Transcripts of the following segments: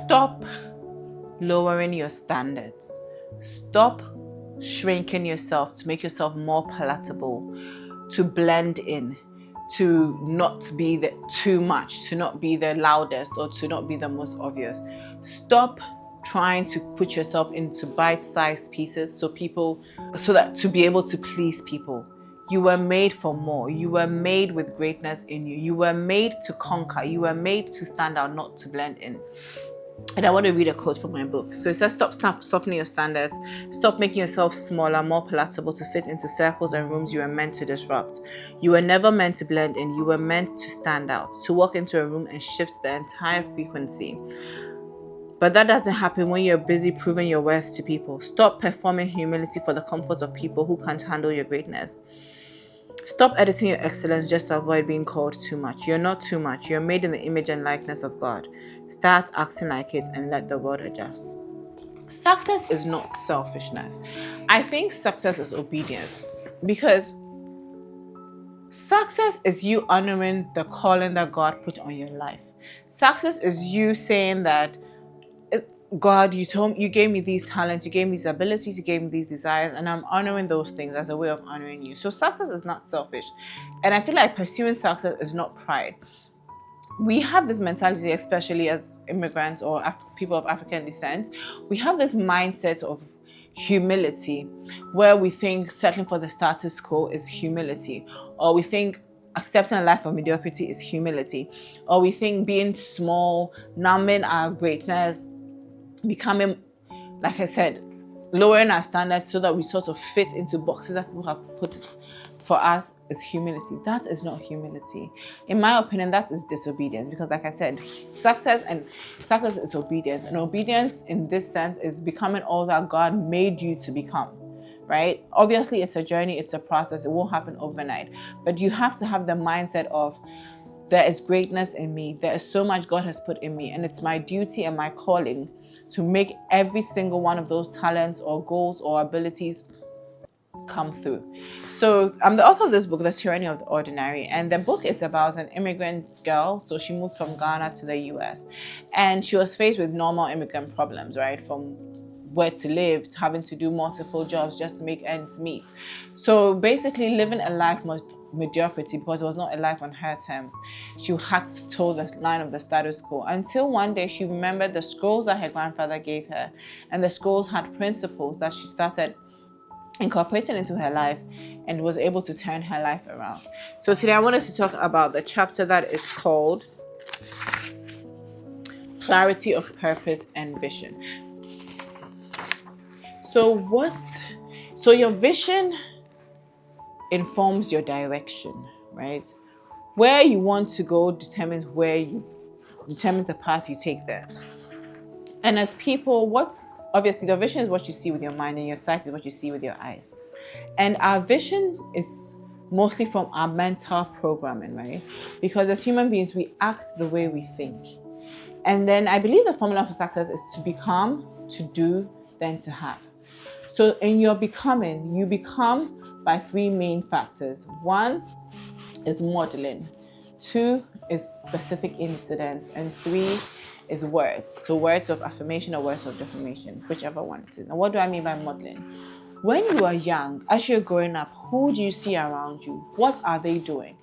Stop lowering your standards. Stop shrinking yourself to make yourself more palatable, to blend in, to not be the too much, to not be the loudest, or to not be the most obvious. Stop trying to put yourself into bite-sized pieces so that to be able to please people. You were made for more. You were made with greatness in you. You were made to conquer. You were made to stand out, not to blend in. And I want to read a quote from my book. So it says, stop softening your standards. Stop making yourself smaller, more palatable to fit into circles and rooms you were meant to disrupt. You were never meant to blend in. You were meant to stand out, to walk into a room and shift the entire frequency. But that doesn't happen when you're busy proving your worth to people. Stop performing humility for the comfort of people who can't handle your greatness. Stop editing your excellence just to avoid being called too much. You're not too much. You're made in the image and likeness of God. Start acting like it and let the world adjust. Success is not selfishness. I think success is obedience, because success is you honoring the calling that God put on your life. Success is you saying that, God, you gave me these talents, you gave me these abilities, you gave me these desires, and I'm honoring those things as a way of honoring you. So success is not selfish. And I feel like pursuing success is not pride. We have this mentality, especially as immigrants or people of African descent, we have this mindset of humility, where we think settling for the status quo is humility, or we think accepting a life of mediocrity is humility, or we think being small, numbing our greatness, becoming, like I said, lowering our standards so that we sort of fit into boxes that people have put for us is humility. That is not humility. In my opinion, that is disobedience, because like I said, success is obedience. And obedience in this sense is becoming all that God made you to become, right? Obviously, it's a journey, it's a process. It won't happen overnight. But you have to have the mindset of, there is greatness in me. There is so much God has put in me. And it's my duty and my calling to make every single one of those talents or goals or abilities come through. So I'm the author of this book, The Tyranny of the Ordinary. And the book is about an immigrant girl. So she moved from Ghana to the US. And she was faced with normal immigrant problems, right? From where to live, having to do multiple jobs just to make ends meet. So basically living a life mediocrity, because it was not a life on her terms. She had to toe the line of the status quo, until one day she remembered the scrolls that her grandfather gave her, and the scrolls had principles that she started incorporating into her life and was able to turn her life around. So today I wanted to talk about the chapter that is called Clarity of Purpose and Vision. So your vision informs your direction, right? Where you want to go determines the path you take there. And as people, obviously the vision is what you see with your mind, and your sight is what you see with your eyes. And our vision is mostly from our mental programming, right? Because as human beings, we act the way we think. And then I believe the formula for success is to become, to do, then to have. So in your becoming, you become by three main factors. One is modeling. Two is specific incidents. And three is words. So words of affirmation or words of defamation, whichever one it is. And what do I mean by modeling? When you are young, as you're growing up, who do you see around you? What are they doing?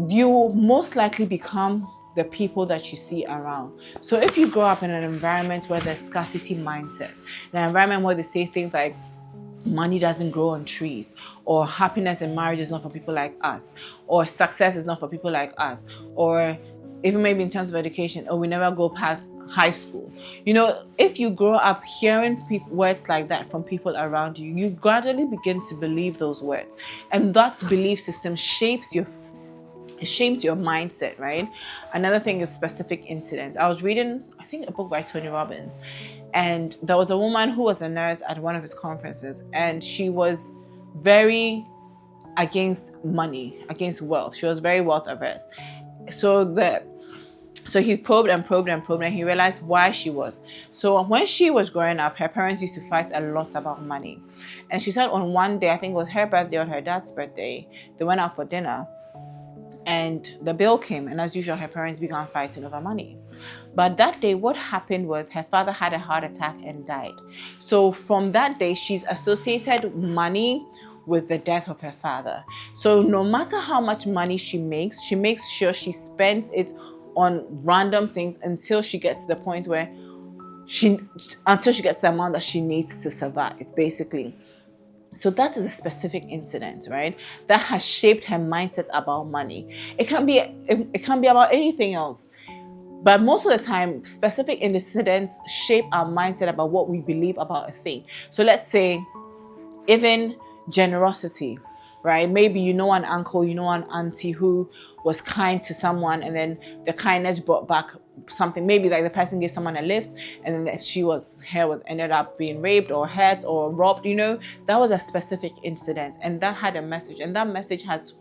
You most likely become the people that you see around. So if you grow up in an environment where there's scarcity mindset, an environment where they say things like money doesn't grow on trees, or happiness in marriage is not for people like us, or success is not for people like us, or even maybe in terms of education, or we never go past high school. If you grow up hearing words like that from people around you, you gradually begin to believe those words. And that belief system shapes your mindset, right? Another thing is specific incidents. I was reading, I think, a book by Tony Robbins, and there was a woman who was a nurse at one of his conferences, and she was very against money, against wealth. She was very wealth averse. So he probed and he realized why she was. So when she was growing up, her parents used to fight a lot about money. And she said on one day, I think it was her birthday or her dad's birthday, they went out for dinner. And the bill came, and as usual, her parents began fighting over money. But that day, what happened was her father had a heart attack and died. So from that day, she's associated money with the death of her father. So no matter how much money she makes sure she spends it on random things until she gets to the point where until she gets the amount that she needs to survive, basically. So that is a specific incident, right? That has shaped her mindset about money. It can be about anything else. But most of the time, specific incidents shape our mindset about what we believe about a thing. So let's say even generosity, right? Maybe you know an uncle, you know an auntie who was kind to someone, and then the kindness brought back something. Maybe like the person gave someone a lift, and then ended up being raped or hurt or robbed. That was a specific incident, and that had a message, and that message has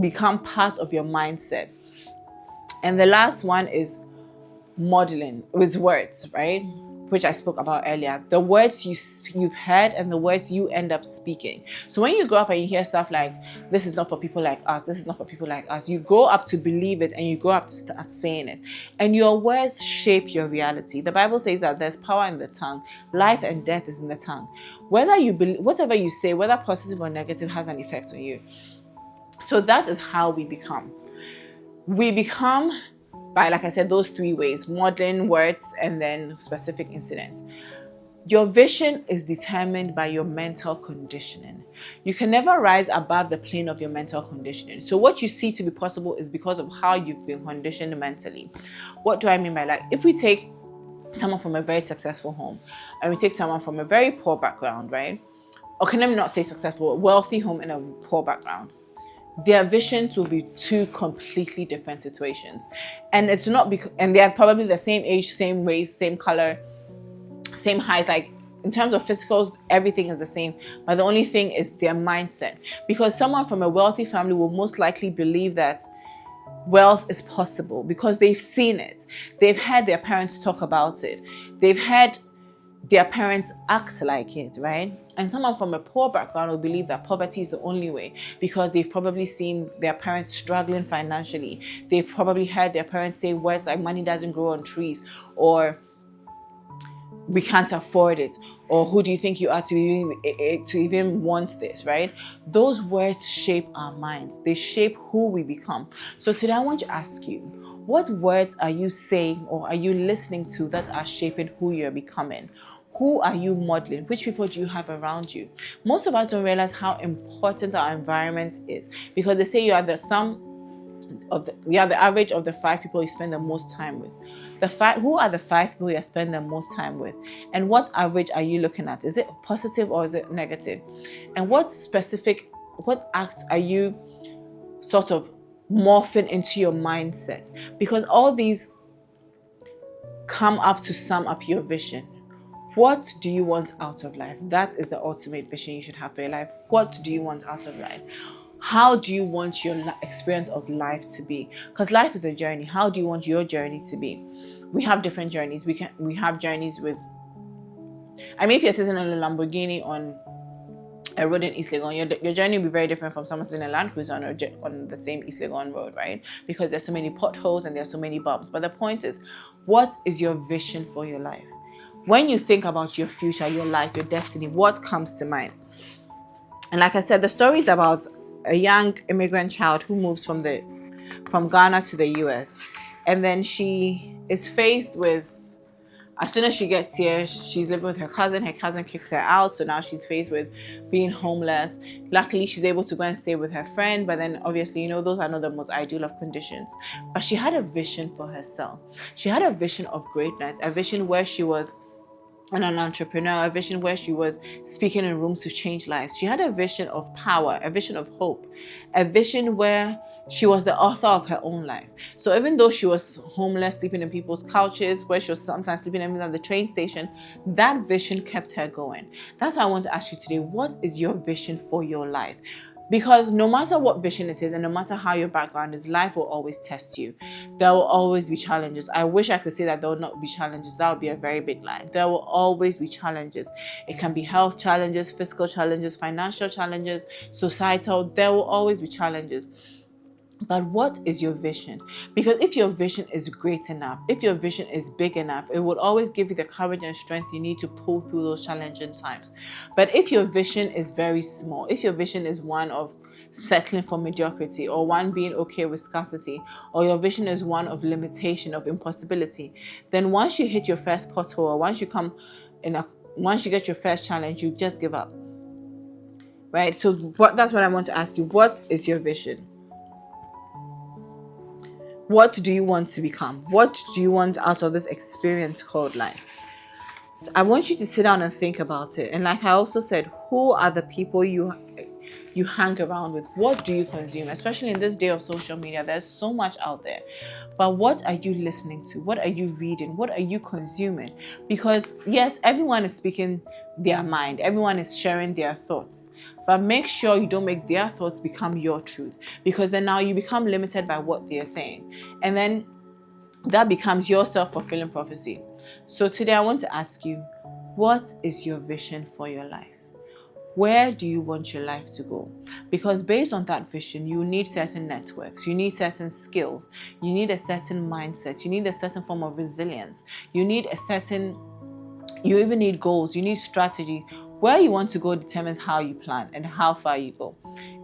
become part of your mindset. And the last one is modeling with words, right? Which I spoke about earlier. The words you've heard and the words you end up speaking. So when you grow up and you hear stuff like, this is not for people like us, this is not for people like us, you grow up to believe it and you grow up to start saying it. And your words shape your reality. The Bible says that there's power in the tongue. Life and death is in the tongue. Whether you believe, whatever you say, whether positive or negative, has an effect on you. So that is how we become. We become by, like I said, those three ways: modeling, words, and then specific incidents. Your vision is determined by your mental conditioning. You can never rise above the plane of your mental conditioning. So what you see to be possible is because of how you've been conditioned mentally. What do I mean by that? If we take someone from a very successful home and we take someone from a very poor background, right? Okay, let me not say successful, a wealthy home and a poor background. Their visions will be two completely different situations. And it's not because, and they're probably the same age, same race, same color, same height. Like in terms of physicals, everything is the same. But the only thing is their mindset. Because someone from a wealthy family will most likely believe that wealth is possible because they've seen it. They've heard their parents talk about it. They've heard their parents act like it, right? And someone from a poor background will believe that poverty is the only way because they've probably seen their parents struggling financially. They've probably heard their parents say words like money doesn't grow on trees, or we can't afford it, or who do you think you are to even want this, right? Those words shape our minds. They shape who we become. So today I want to ask you, what words are you saying or are you listening to that are shaping who you're becoming? Who are you modeling? Which people do you have around you? Most of us don't realize how important our environment is, because they say you are the average of the 5 people you spend the most time with. Who are the 5 people you spend the most time with? And what average are you looking at? Is it positive or is it negative? And what act are you sort of morphing into your mindset? Because all these come up to sum up your vision. What do you want out of life? That is the ultimate vision you should have for your life. What do you want out of life? How do you want your experience of life to be? Because life is a journey. How do you want your journey to be? We have different journeys. We have journeys with, if you're sitting in a Lamborghini on a road in East Legon, your journey will be very different from someone sitting in a Land Cruiser on the same East Legon road, right? Because there's so many potholes and there's so many bumps. But the point is, what is your vision for your life? When you think about your future, your life, your destiny, what comes to mind? And like I said, the story is about a young immigrant child who moves from Ghana to the US. And then she is faced with, as soon as she gets here, she's living with her cousin. Her cousin kicks her out. So now she's faced with being homeless. Luckily, she's able to go and stay with her friend. But then obviously, those are not the most ideal of conditions. But she had a vision for herself. She had a vision of greatness, a vision where she was an entrepreneur, a vision where she was speaking in rooms to change lives. She had a vision of power, a vision of hope, a vision where she was the author of her own life. So even though she was homeless, sleeping in people's couches, where she was sometimes sleeping even at the train station, that vision kept her going. That's why I want to ask you today, what is your vision for your life? Because no matter what vision it is and no matter how your background is, life will always test you. There will always be challenges. I wish I could say that there will not be challenges. That would be a very big lie. There will always be challenges. It can be health challenges, physical challenges, financial challenges, societal. There will always be challenges. But what is your vision? Because if your vision is great enough, if your vision is big enough, it would always give you the courage and strength you need to pull through those challenging times. But if your vision is very small, if your vision is one of settling for mediocrity, or one being okay with scarcity, or your vision is one of limitation, of impossibility, then once you hit your first pothole, or once you get your first challenge, you just give up. Right? So that's what I want to ask you. What is your vision? What do you want to become? What do you want out of this experience called life? So I want you to sit down and think about it. And like I also said, who are the people you hang around with? What do you consume? Especially in this day of social media, there's so much out there. But what are you listening to? What are you reading? What are you consuming? Because yes, everyone is speaking their mind. Everyone is sharing their thoughts. But make sure you don't make their thoughts become your truth, because then now you become limited by what they're saying. And then that becomes your self-fulfilling prophecy. So today I want to ask you, what is your vision for your life? Where do you want your life to go? Because based on that vision, you need certain networks, you need certain skills, you need a certain mindset, you need a certain form of resilience, you even need goals, you need strategy. Where you want to go determines how you plan and how far you go.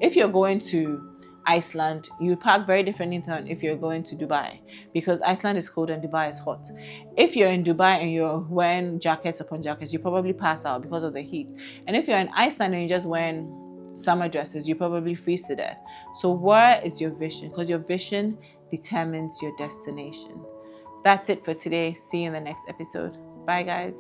If you're going to Iceland, you pack very differently than if you're going to Dubai, because Iceland is cold and Dubai is hot. If you're in Dubai and you're wearing jackets upon jackets, you probably pass out because of the heat. And if you're in Iceland and you're just wearing summer dresses, you probably freeze to death. So where is your vision? Because your vision determines your destination. That's it for today. See you in the next episode. Bye, guys.